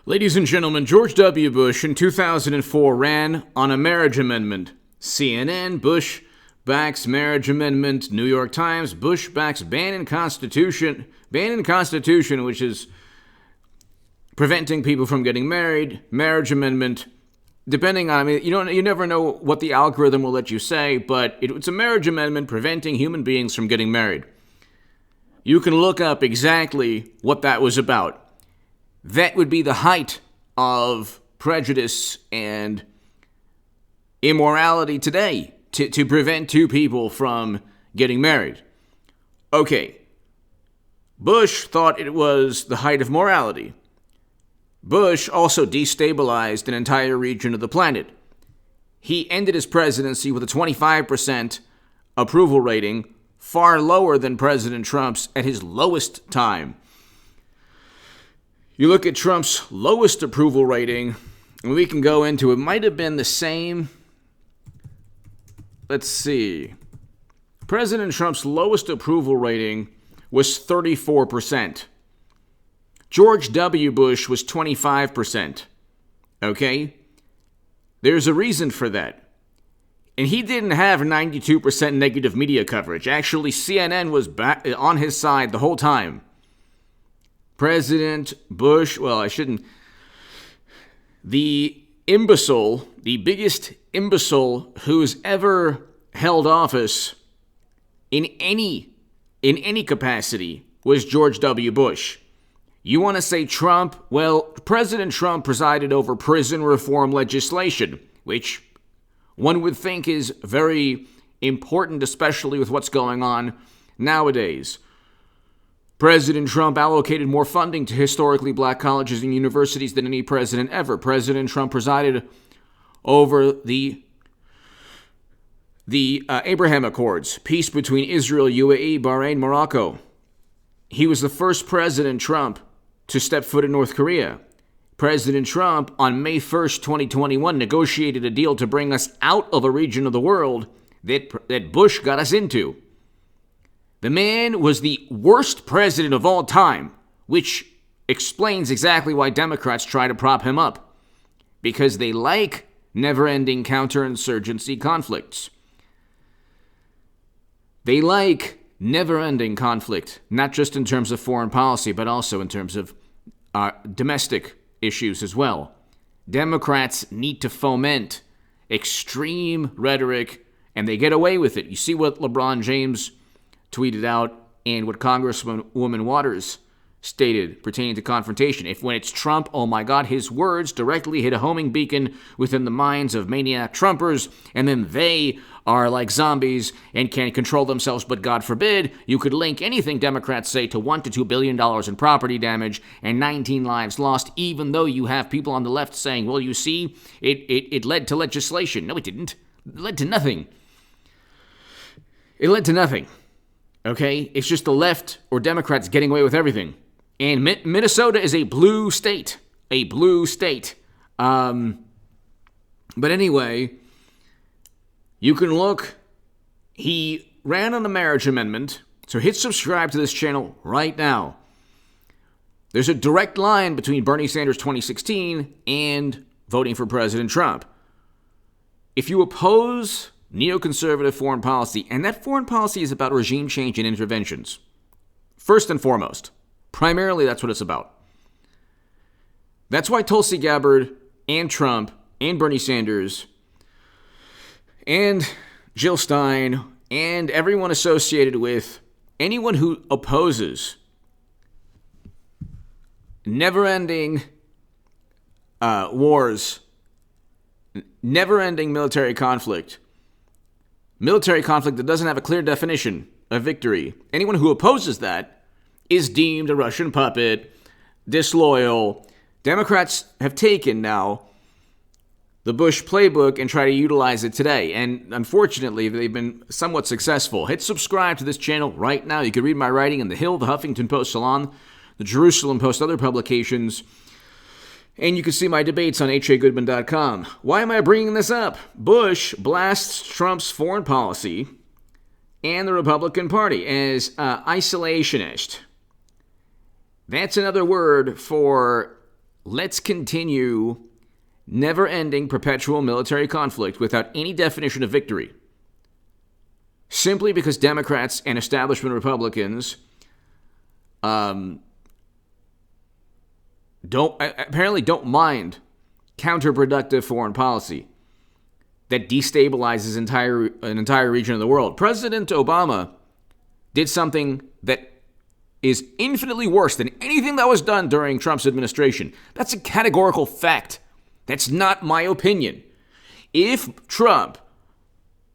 Ladies and gentlemen, George W. Bush in 2004 ran on a marriage amendment. CNN, Bush backs marriage amendment. New York Times, Bush backs ban in Constitution, which is preventing people from getting married. Marriage amendment. Depending on, you never know what the algorithm will let you say, but it's a marriage amendment preventing human beings from getting married. You can look up exactly what that was about. That would be the height of prejudice and immorality today, to prevent two people from getting married. Okay, Bush thought it was the height of morality. Bush also destabilized an entire region of the planet. He ended his presidency with a 25% approval rating, far lower than President Trump's at his lowest time. You look at Trump's lowest approval rating, and we can go into it. Might have been the same. Let's see. President Trump's lowest approval rating was 34%. George W. Bush was 25%. Okay? There's a reason for that. And he didn't have 92% negative media coverage. Actually, CNN was back on his side the whole time. President Bush, the imbecile, the biggest imbecile who's ever held office in any capacity was George W. Bush. You want to say Trump? Well, President Trump presided over prison reform legislation, which one would think is very important, especially with what's going on nowadays. President Trump allocated more funding to historically black colleges and universities than any president ever. President Trump presided over the Abraham Accords, peace between Israel, UAE, Bahrain, Morocco. He was the first President Trump to step foot in North Korea. President Trump, on May 1st, 2021, negotiated a deal to bring us out of a region of the world that Bush got us into. The man was the worst president of all time, which explains exactly why Democrats try to prop him up. Because they like never-ending counterinsurgency conflicts. They like never-ending conflict, not just in terms of foreign policy, but also in terms of domestic issues as well. Democrats need to foment extreme rhetoric, and they get away with it. You see what LeBron James tweeted out and what Congresswoman Waters stated pertaining to confrontation. If when it's Trump, oh my God, his words directly hit a homing beacon within the minds of maniac Trumpers, and then they are like zombies and can't control themselves, but God forbid, you could link anything Democrats say to $1 to $2 billion in property damage and 19 lives lost, even though you have people on the left saying, well, you see, it led to legislation. No, it didn't. It led to nothing. It led to nothing. Okay? It's just the left or Democrats getting away with everything. And Minnesota is a blue state. A blue state. But anyway, you can look. He ran on the marriage amendment. So hit subscribe to this channel right now. There's a direct line between Bernie Sanders 2016 and voting for President Trump. If you oppose neoconservative foreign policy, and that foreign policy is about regime change and interventions, first and foremost. Primarily, that's what it's about. That's why Tulsi Gabbard and Trump and Bernie Sanders and Jill Stein and everyone associated with anyone who opposes never-ending wars, never-ending military conflict that doesn't have a clear definition of victory. Anyone who opposes that is deemed a Russian puppet, disloyal. Democrats have taken now the Bush playbook and try to utilize it today. And unfortunately, they've been somewhat successful. Hit subscribe to this channel right now. You can read my writing in The Hill, The Huffington Post Salon, The Jerusalem Post, other publications. And you can see my debates on hagoodman.com. Why am I bringing this up? Bush blasts Trump's foreign policy and the Republican Party as isolationist. That's another word for let's continue never-ending perpetual military conflict without any definition of victory. Simply because Democrats and establishment Republicans don't mind counterproductive foreign policy that destabilizes an entire region of the world. President Obama did something that is infinitely worse than anything that was done during Trump's administration. That's a categorical fact. That's not my opinion. If Trump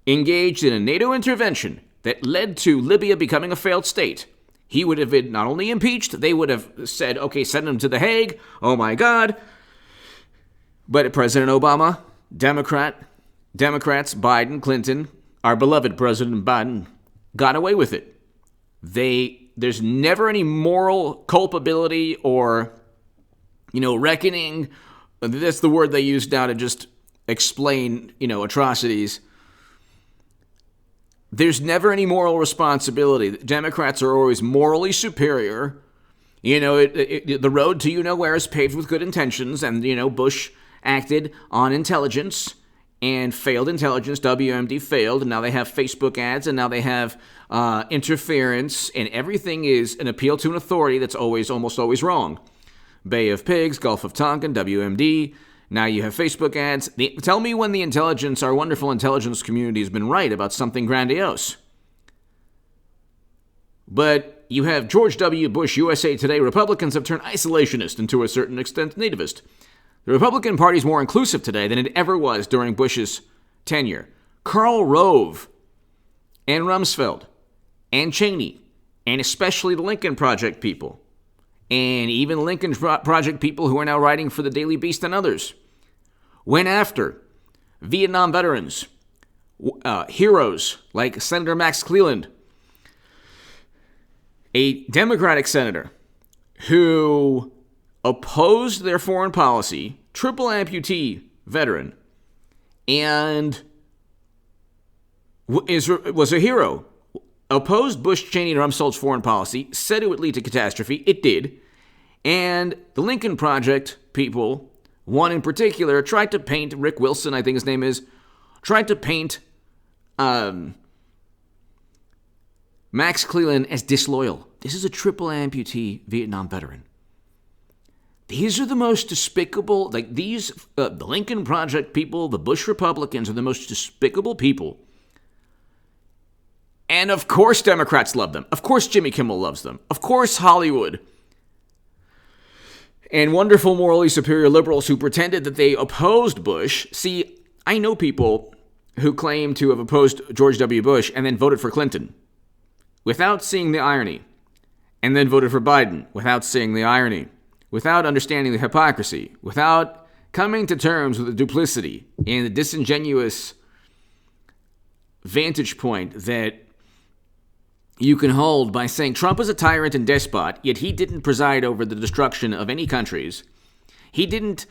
engaged in a NATO intervention that led to Libya becoming a failed state, he would have been not only impeached, they would have said, okay, send him to The Hague. Oh my God. But President Obama, Democrats, Biden, Clinton, our beloved President Biden, got away with it. There's never any moral culpability or, reckoning. That's the word they use now to just explain, atrocities. There's never any moral responsibility. Democrats are always morally superior. The road to you-know-where is paved with good intentions, and, Bush acted on intelligence and failed intelligence. WMD failed, and now they have Facebook ads, and now they have interference, and everything is an appeal to an authority that's almost always wrong. Bay of Pigs, Gulf of Tonkin, WMD. Now you have Facebook ads. Tell me when our wonderful intelligence community has been right about something grandiose. But you have George W. Bush, USA Today. Republicans have turned isolationist and to a certain extent nativist. The Republican Party is more inclusive today than it ever was during Bush's tenure. Karl Rove and Rumsfeld and Cheney, and especially the Lincoln Project people, and even Lincoln Project people who are now writing for the Daily Beast and others, went after Vietnam veterans, heroes like Senator Max Cleland, a Democratic senator who opposed their foreign policy, triple amputee veteran, and was a hero. Opposed Bush, Cheney, and Rumsfeld's foreign policy, said it would lead to catastrophe. It did. And the Lincoln Project people, one in particular, tried to paint, Rick Wilson, I think his name is, tried to paint Max Cleland as disloyal. This is a triple amputee Vietnam veteran. These are the most despicable, the Lincoln Project people, the Bush Republicans are the most despicable people. And of course Democrats love them. Of course Jimmy Kimmel loves them. Of course Hollywood and wonderful morally superior liberals who pretended that they opposed Bush. See, I know people who claim to have opposed George W. Bush and then voted for Clinton without seeing the irony, and then voted for Biden without seeing the irony, without understanding the hypocrisy, without coming to terms with the duplicity and the disingenuous vantage point that you can hold by saying Trump is a tyrant and despot, yet he didn't preside over the destruction of any countries. He didn't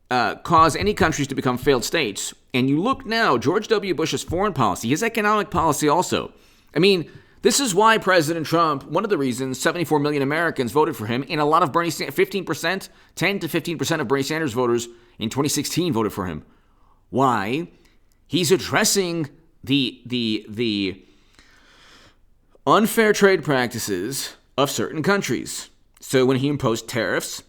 cause any countries to become failed states. And you look now, George W. Bush's foreign policy, his economic policy also. I mean, this is why President Trump, one of the reasons 74 million Americans voted for him, and a lot of 10 to 15% of Bernie Sanders voters in 2016 voted for him. Why? He's addressing the unfair trade practices of certain countries. So when he imposed tariffs,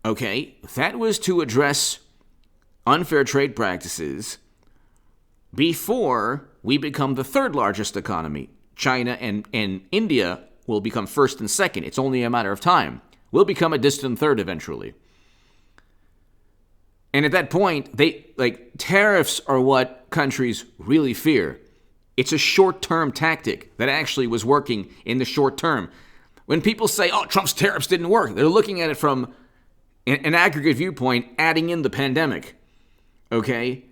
that was to address unfair trade practices before we become the third largest economy. China and India will become first and second. It's only a matter of time. We'll become a distant third eventually. And at that point, tariffs are what countries really fear. It's a short-term tactic that actually was working in the short term. When people say, Trump's tariffs didn't work, they're looking at it from an aggregate viewpoint, adding in the pandemic. Okay?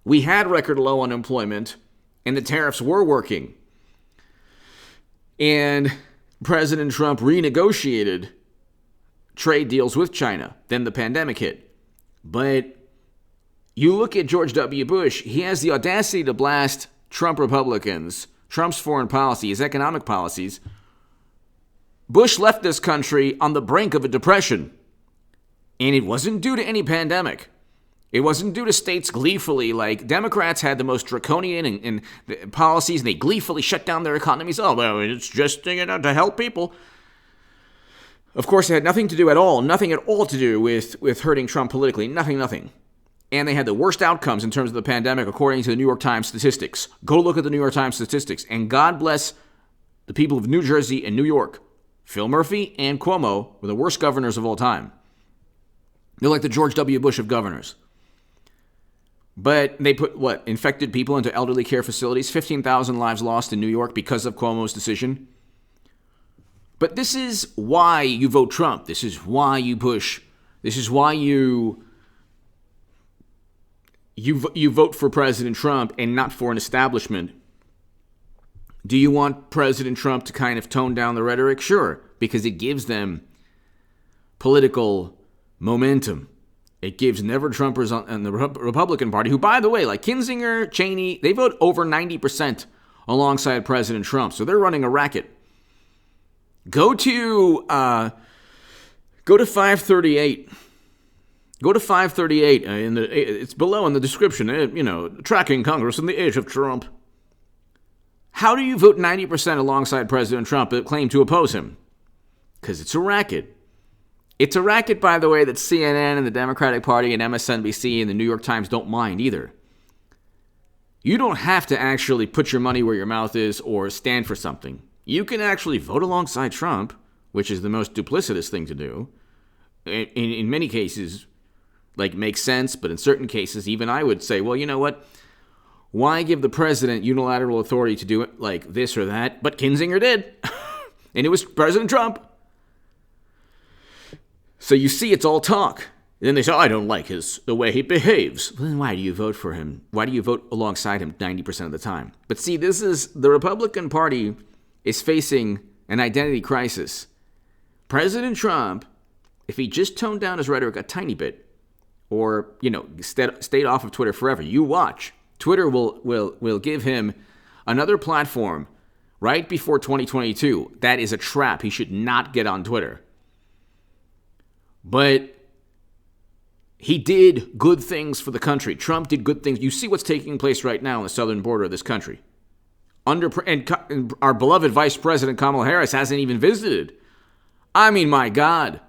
We had record low unemployment, and the tariffs were working. And President Trump renegotiated trade deals with China. Then the pandemic hit. But you look at George W. Bush, he has the audacity to blast Trump Republicans, Trump's foreign policy, his economic policies. Bush left this country on the brink of a depression. And it wasn't due to any pandemic. It wasn't due to states gleefully, like Democrats had the most draconian and policies, and they gleefully shut down their economies. Oh, well, it's just to help people. Of course, it had nothing to do at all to do with hurting Trump politically. Nothing. And they had the worst outcomes in terms of the pandemic, according to the New York Times statistics. Go look at the New York Times statistics. And God bless the people of New Jersey and New York. Phil Murphy and Cuomo were the worst governors of all time. They're like the George W. Bush of governors. But they put, infected people into elderly care facilities, 15,000 lives lost in New York because of Cuomo's decision. But this is why you vote Trump. This is why you Bush. This is why you vote for President Trump and not for an establishment. Do you want President Trump to kind of tone down the rhetoric? Sure, because it gives them political momentum. It gives never-Trumpers on the Republican Party, who, by the way, like Kinzinger, Cheney, they vote over 90% alongside President Trump. So they're running a racket. Go to 538. Go to 538. It's below in the description. Tracking Congress in the age of Trump. How do you vote 90% alongside President Trump but claim to oppose him? Because it's a racket. It's a racket, by the way, that CNN and the Democratic Party and MSNBC and the New York Times don't mind either. You don't have to actually put your money where your mouth is or stand for something. You can actually vote alongside Trump, which is the most duplicitous thing to do. In many cases, makes sense, but in certain cases, even I would say, well, you know what? Why give the president unilateral authority to do it like this or that? But Kinzinger did. And it was President Trump. So you see, it's all talk. And then they say, I don't like the way he behaves. Well, then why do you vote for him? Why do you vote alongside him 90% of the time? But see, the Republican Party is facing an identity crisis. President Trump, if he just toned down his rhetoric a tiny bit, or, stayed off of Twitter forever, you watch. Twitter will give him another platform right before 2022. That is a trap. He should not get on Twitter. But he did good things for the country. Trump did good things. You see what's taking place right now on the southern border of this country. And our beloved Vice President Kamala Harris hasn't even visited. I mean, my God.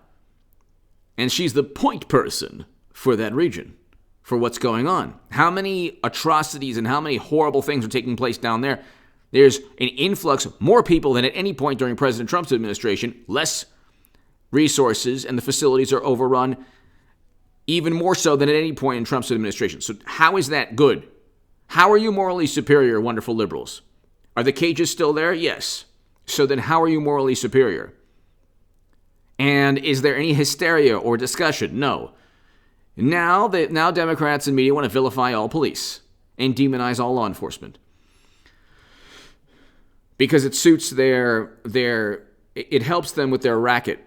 And she's the point person for that region, for what's going on. How many atrocities and how many horrible things are taking place down there? There's an influx of more people than at any point during President Trump's administration, less resources, and the facilities are overrun even more so than at any point in Trump's administration. So how is that good? How are you morally superior, wonderful liberals? Are the cages still there? Yes. So then how are you morally superior? And is there any hysteria or discussion? No. Now Democrats and media want to vilify all police and demonize all law enforcement. Because it suits it helps them with their racket.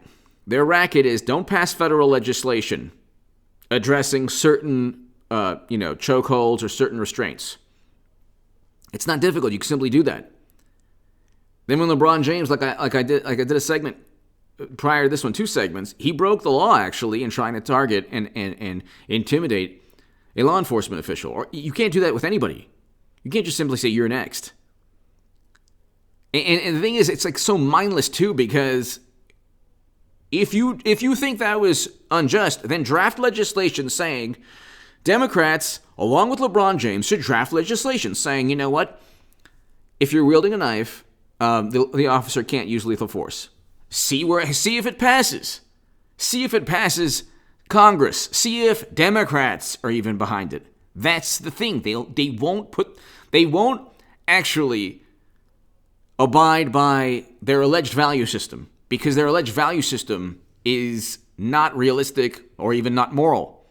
Their racket is don't pass federal legislation addressing certain, chokeholds or certain restraints. It's not difficult. You can simply do that. Then when LeBron James, like I did a segment prior to this one, 2 segments, he broke the law actually in trying to target and intimidate a law enforcement official. Or you can't do that with anybody. You can't just simply say you're next. And the thing is, it's so mindless too, because if you think that was unjust, then draft legislation saying Democrats, along with LeBron James, should draft legislation saying, you know what? If you're wielding a knife, the officer can't use lethal force. See if it passes. See if it passes Congress. See if Democrats are even behind it. That's the thing. They won't actually abide by their alleged value system, because their alleged value system is not realistic or even not moral.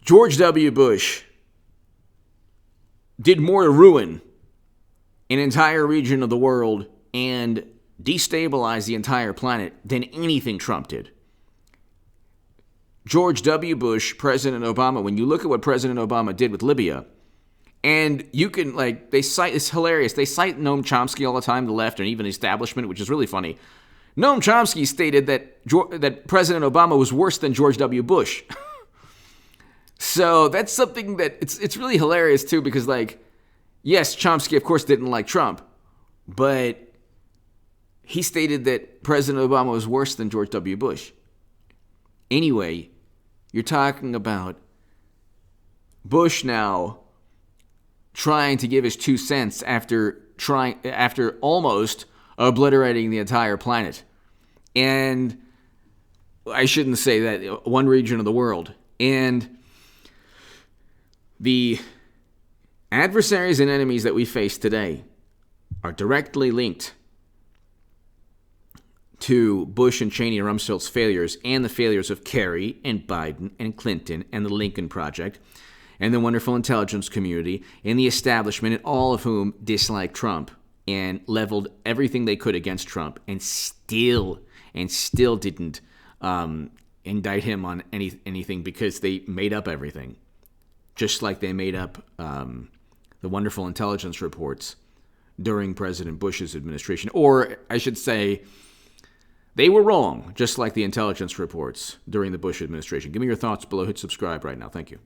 George W. Bush did more to ruin an entire region of the world and destabilize the entire planet than anything Trump did. George W. Bush, President Obama, when you look at what President Obama did with Libya, and you can, it's hilarious. They cite Noam Chomsky all the time, the left, and even the establishment, which is really funny, Noam Chomsky stated that President Obama was worse than George W. Bush. So that's something that it's really hilarious too, because like, yes, Chomsky of course didn't like Trump, but he stated that President Obama was worse than George W. Bush. Anyway, you're talking about Bush now trying to give his 2 cents after almost obliterating the entire planet. And I shouldn't say that, one region of the world. And the adversaries and enemies that we face today are directly linked to Bush and Cheney and Rumsfeld's failures and the failures of Kerry and Biden and Clinton and the Lincoln Project and the wonderful intelligence community and the establishment, and all of whom dislike Trump and leveled everything they could against Trump and still didn't indict him on anything, because they made up everything. Just like they made up the wonderful intelligence reports during President Bush's administration. Or I should say, they were wrong, just like the intelligence reports during the Bush administration. Give me your thoughts below. Hit subscribe right now. Thank you.